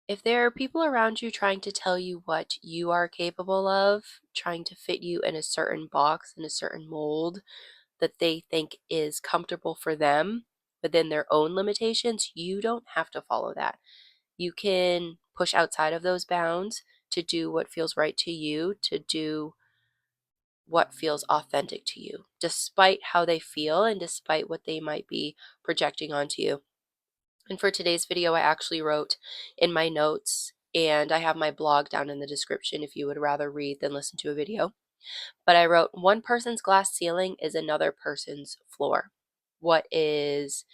If there are people around you trying to tell you what you are capable of, trying to fit you in a certain box, in a certain mold that they think is comfortable for them within their own limitations, you don't have to follow that. You can push outside of those bounds to do what feels right to you, to do what feels authentic to you, despite how they feel and despite what they might be projecting onto you. And for today's video, I actually wrote in my notes, and I have my blog down in the description if you would rather read than listen to a video. But I wrote, one person's glass ceiling is another person's floor. What is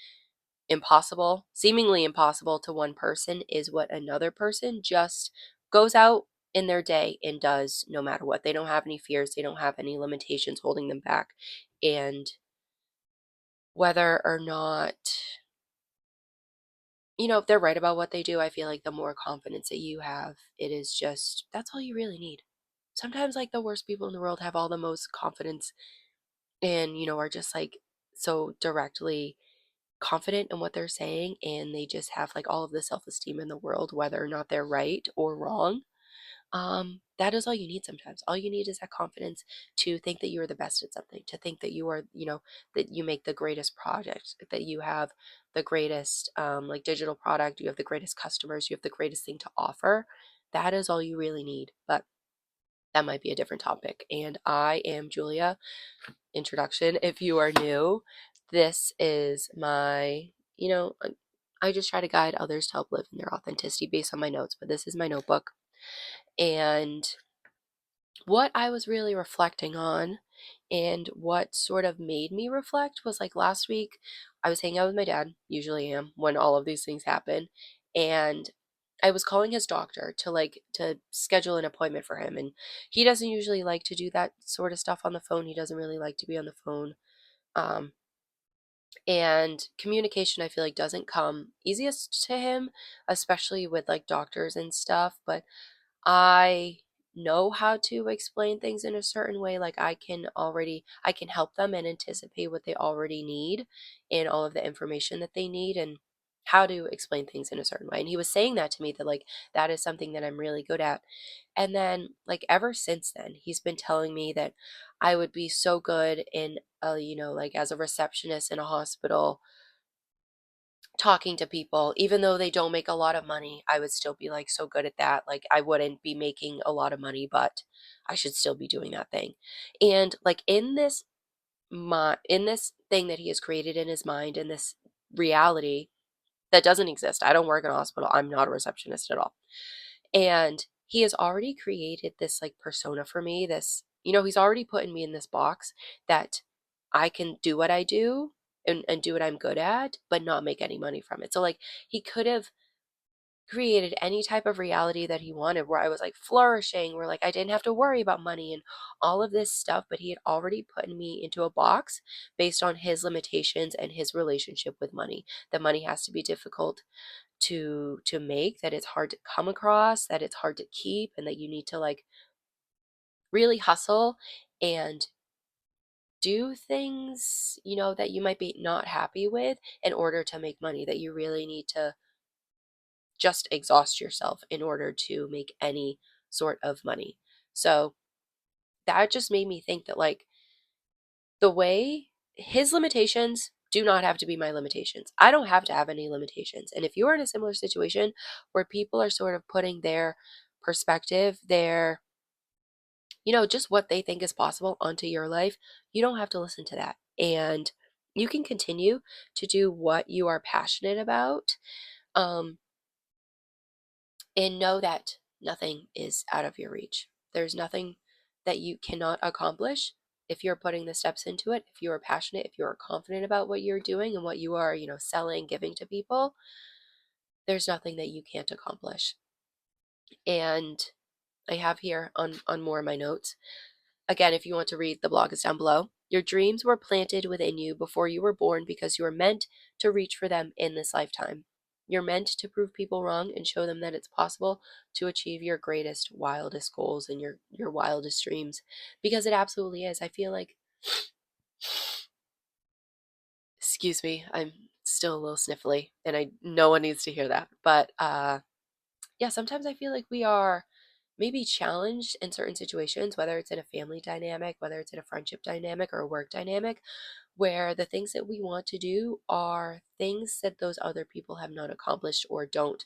impossible, seemingly impossible to one person, is what another person just goes out in their day and does no matter what. They don't have any fears, they don't have any limitations holding them back. And whether or not, if they're right about what they do, I feel like the more confidence that you have, it is just, that's all you really need. Sometimes, like, the worst people in the world have all the most confidence and, are just like so directly confident in what they're saying, and they just have like all of the self-esteem in the world, whether or not they're right or wrong. That is all you need. Sometimes all you need is that confidence to think that you are the best at something, to think that you are, that you make the greatest project, that you have the greatest like digital product, you have the greatest customers, you have the greatest thing to offer. That is all you really need. But that might be a different topic. And I am Julia. Introduction, if you are new, this is my, I just try to guide others to help live in their authenticity based on my notes, but this is my notebook. And what I was really reflecting on and what sort of made me reflect was, like, last week I was hanging out with my dad, usually am when all of these things happen, and I was calling his doctor to schedule an appointment for him, and he doesn't usually like to do that sort of stuff on the phone. He doesn't really like to be on the phone. Um, and communication, I feel like, doesn't come easiest to him, especially with like doctors and stuff. But I know how to explain things in a certain way. Like, I can help them and anticipate what they already need and all of the information that they need and how to explain things in a certain way. And he was saying that to me, that like that is something that I'm really good at. And then, like, ever since then, he's been telling me that I would be so good in like as a receptionist in a hospital, talking to people. Even though they don't make a lot of money, I would still be like so good at that. Like, I wouldn't be making a lot of money, but I should still be doing that thing. And like in this thing that he has created in his mind, in this reality that doesn't exist. I don't work in a hospital. I'm not a receptionist at all. And he has already created this like persona for me. This, he's already putting me in this box that I can do what I do and do what I'm good at, but not make any money from it. So, like, he could have created any type of reality that he wanted where I was like flourishing, where like I didn't have to worry about money and all of this stuff, but he had already put me into a box based on his limitations and his relationship with money. That money has to be difficult to make, that it's hard to come across, that it's hard to keep, and that you need to like really hustle and do things, that you might be not happy with in order to make money, that you really need to just exhaust yourself in order to make any sort of money. So that just made me think that, like, the way his limitations do not have to be my limitations. I don't have to have any limitations. And if you are in a similar situation where people are sort of putting their perspective, their, just what they think is possible onto your life, you don't have to listen to that. And you can continue to do what you are passionate about. Um, and know that nothing is out of your reach. There's nothing that you cannot accomplish if you're putting the steps into it, if you are passionate, if you are confident about what you're doing and what you are, selling, giving to people. There's nothing that you can't accomplish. And I have here on more of my notes. Again, if you want to read, the blog is down below. Your dreams were planted within you before you were born because you were meant to reach for them in this lifetime. You're meant to prove people wrong and show them that it's possible to achieve your greatest, wildest goals and your wildest dreams, because it absolutely is. I feel like, excuse me, I'm still a little sniffly and no one needs to hear that. But yeah, sometimes I feel like we are maybe challenged in certain situations, whether it's in a family dynamic, whether it's in a friendship dynamic or a work dynamic, where the things that we want to do are things that those other people have not accomplished or don't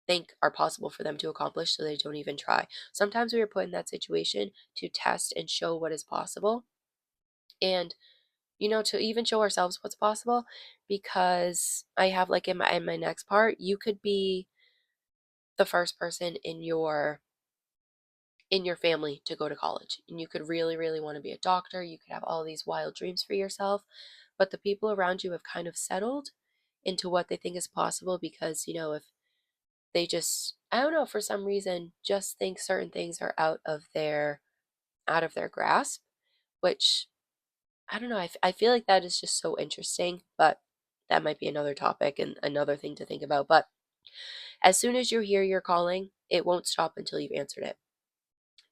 think are possible for them to accomplish, so they don't even try. Sometimes we are put in that situation to test and show what is possible. And to even show ourselves what's possible, because I have like in my next part, you could be the first person in your family to go to college, and you could really really want to be a doctor. You could have all these wild dreams for yourself, but the people around you have kind of settled into what they think is possible, because if they just, I don't know, for some reason just think certain things are out of their grasp, which I don't know. I feel like that is just so interesting, but that might be another topic and another thing to think about. But as soon as you hear your calling, it won't stop until you've answered it.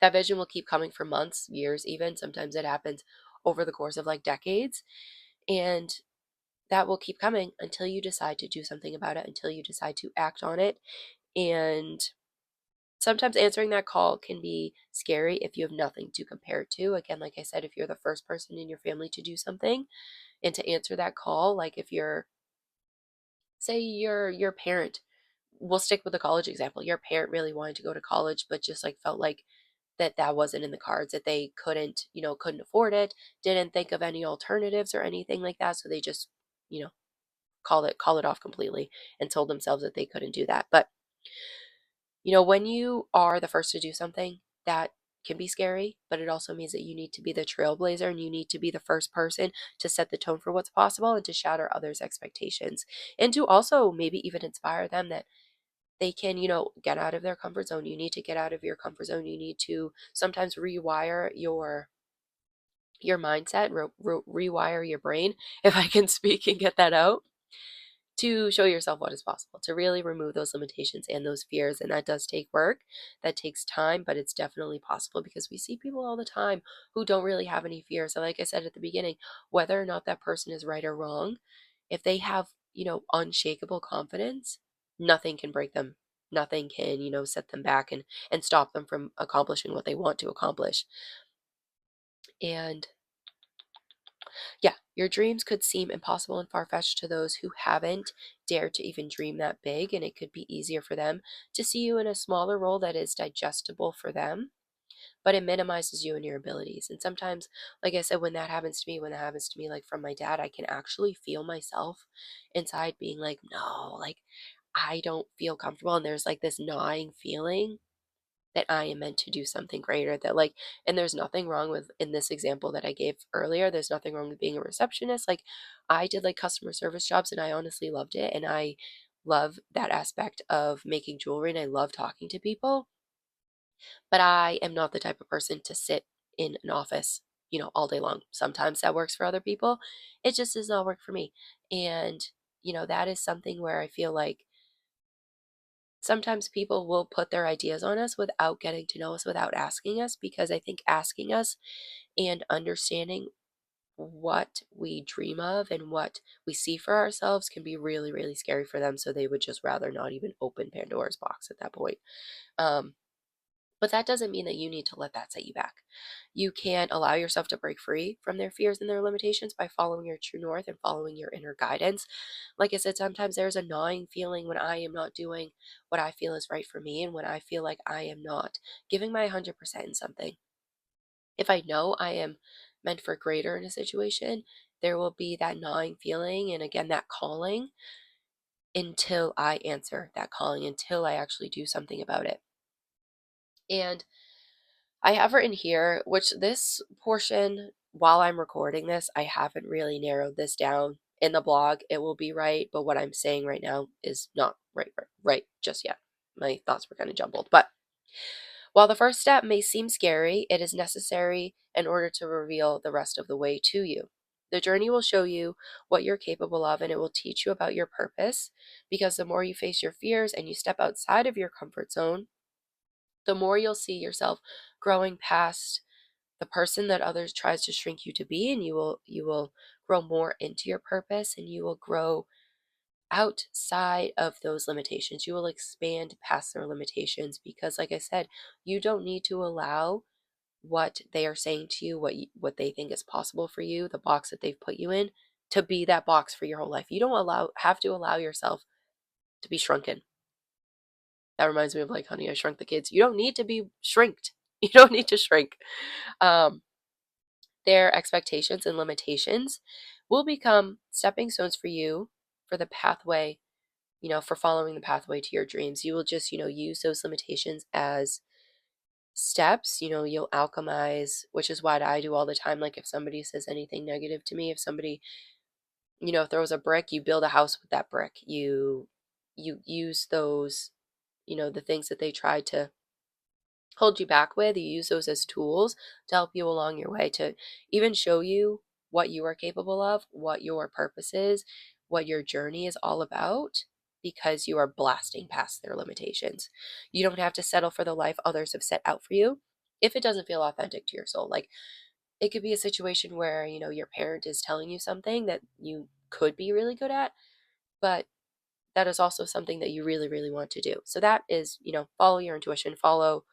That vision will keep coming for months, years, even. Sometimes it happens over the course of like decades. And that will keep coming until you decide to do something about it, until you decide to act on it. And sometimes answering that call can be scary if you have nothing to compare it to. Again, like I said, if you're the first person in your family to do something and to answer that call, like if you're, say, your parent, we'll stick with the college example. Your parent really wanted to go to college, but just like felt like that wasn't in the cards, that they couldn't afford it, didn't think of any alternatives or anything like that. So they just, you know, call it off completely and told themselves that they couldn't do that. But when you are the first to do something, that can be scary, but it also means that you need to be the trailblazer, and you need to be the first person to set the tone for what's possible and to shatter others' expectations, and to also maybe even inspire them that they can, get out of their comfort zone. You need to get out of your comfort zone. You need to sometimes rewire your mindset, rewire your brain, if I can speak and get that out, to show yourself what is possible, to really remove those limitations and those fears. And that does take work, that takes time, but it's definitely possible, because we see people all the time who don't really have any fear. So, like I said at the beginning, whether or not that person is right or wrong, if they have, unshakable confidence, nothing can break them. Nothing can, set them back and stop them from accomplishing what they want to accomplish. And yeah, your dreams could seem impossible and far fetched to those who haven't dared to even dream that big, and it could be easier for them to see you in a smaller role that is digestible for them, but it minimizes you and your abilities. And sometimes, like I said, when that happens to me, like from my dad, I can actually feel myself inside being like, no, like I don't feel comfortable. And there's like this gnawing feeling that I am meant to do something greater, that like, and there's nothing wrong with, in this example that I gave earlier, there's nothing wrong with being a receptionist. Like I did like customer service jobs and I honestly loved it. And I love that aspect of making jewelry and I love talking to people, but I am not the type of person to sit in an office, all day long. Sometimes that works for other people. It just does not work for me. And, that is something where I feel like sometimes people will put their ideas on us without getting to know us, without asking us, because I think asking us and understanding what we dream of and what we see for ourselves can be really, really scary for them. So they would just rather not even open Pandora's box at that point. Um, but that doesn't mean that you need to let that set you back. You can allow yourself to break free from their fears and their limitations by following your true north and following your inner guidance. Like I said, sometimes there's a gnawing feeling when I am not doing what I feel is right for me, and when I feel like I am not giving my 100% in something. If I know I am meant for greater in a situation, there will be that gnawing feeling, and again, that calling, until I answer that calling, until I actually do something about it. And I have written here, which this portion, while I'm recording this, I haven't really narrowed this down in the blog. It will be right, but what I'm saying right now is not right just yet. My thoughts were kind of jumbled. But while the first step may seem scary, it is necessary in order to reveal the rest of the way to you. The journey will show you what you're capable of, and it will teach you about your purpose, because the more you face your fears and you step outside of your comfort zone, the more you'll see yourself growing past the person that others tries to shrink you to be, and you will grow more into your purpose, and you will grow outside of those limitations. You will expand past their limitations because, like I said, you don't need to allow what they are saying to you, what they think is possible for you, the box that they've put you in, to be that box for your whole life. You don't have to allow yourself to be shrunken. That reminds me of like Honey, I Shrunk the Kids. You don't need to be shrinked. You don't need to shrink. Um, their expectations and limitations will become stepping stones for you for the pathway, for following the pathway to your dreams. You will just, use those limitations as steps. You'll alchemize, which is what I do all the time. Like if somebody says anything negative to me, if somebody, throws a brick, you build a house with that brick. You use those, the things that they tried to hold you back with, you use those as tools to help you along your way, to even show you what you are capable of, what your purpose is, what your journey is all about, because you are blasting past their limitations. You don't have to settle for the life others have set out for you if it doesn't feel authentic to your soul. Like it could be a situation where, your parent is telling you something that you could be really good at, but that is also something that you really, really want to do. So that is, follow your intuition, follow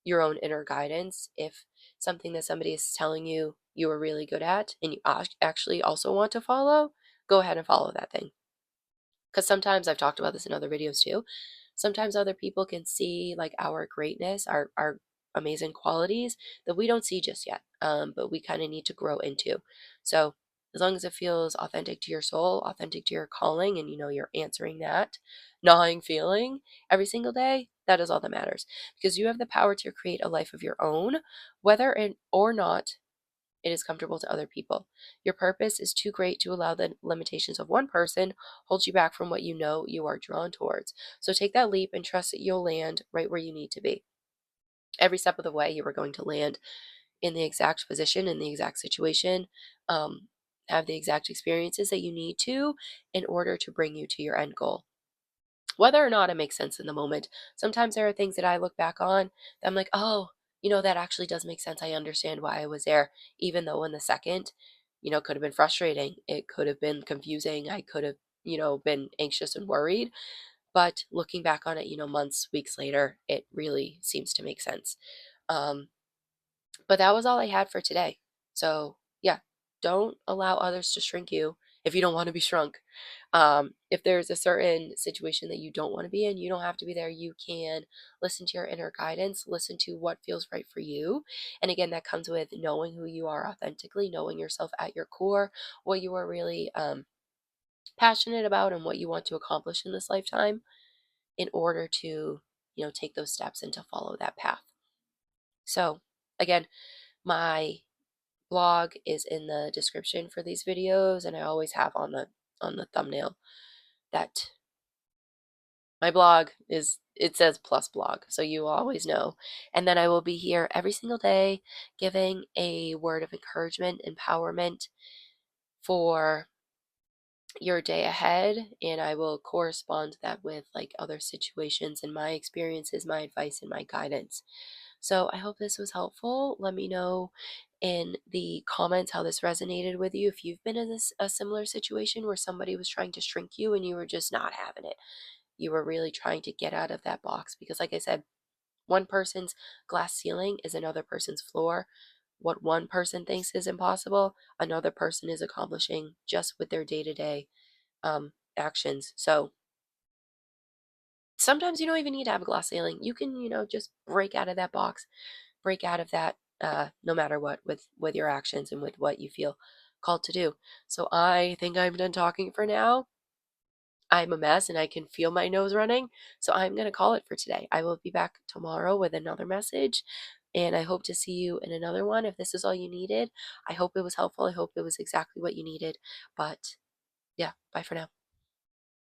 your own inner guidance. If something that somebody is telling you you are really good at and you actually also want to follow, go ahead and follow that thing. Because sometimes I've talked about this in other videos too. Sometimes other people can see like our greatness, our amazing qualities that we don't see just yet, but we kind of need to grow into. So as long as it feels authentic to your soul, authentic to your calling, and you're answering that gnawing feeling every single day, that is all that matters. Because you have the power to create a life of your own, whether or not it is comfortable to other people. Your purpose is too great to allow the limitations of one person hold you back from what you know you are drawn towards. So take that leap and trust that you'll land right where you need to be. Every step of the way, you are going to land in the exact position, in the exact situation, um, have the exact experiences that you need to in order to bring you to your end goal. Whether or not it makes sense in the moment. Sometimes there are things that I look back on that I'm like, oh, that actually does make sense. I understand why I was there, even though in the second, could have been frustrating. It could have been confusing. I could have, been anxious and worried. But looking back on it, months, weeks later, it really seems to make sense. Um, but that was all I had for today. So, yeah, don't allow others to shrink you if you don't want to be shrunk. If there's a certain situation that you don't want to be in, you don't have to be there. You can listen to your inner guidance, listen to what feels right for you. And again, that comes with knowing who you are authentically, knowing yourself at your core, what you are really passionate about, and what you want to accomplish in this lifetime in order to, take those steps and to follow that path. So, again, my blog is in the description for these videos, and I always have on the thumbnail that my blog it says plus blog, so you always know. And then I will be here every single day giving a word of encouragement, empowerment for your day ahead, and I will correspond that with like other situations and my experiences, my advice, and my guidance. So I hope this was helpful. Let me know in the comments how this resonated with you. If you've been in a similar situation where somebody was trying to shrink you and you were just not having it, you were really trying to get out of that box. Because, like I said, one person's glass ceiling is another person's floor. What one person thinks is impossible, another person is accomplishing just with their day to day actions. So sometimes you don't even need to have a glass ceiling. You can, just break out of that box, break out of that, no matter what, with your actions and with what you feel called to do. So I think I'm done talking for now. I'm a mess and I can feel my nose running. So I'm going to call it for today. I will be back tomorrow with another message. And I hope to see you in another one. If this is all you needed, I hope it was helpful. I hope it was exactly what you needed. But yeah, bye for now.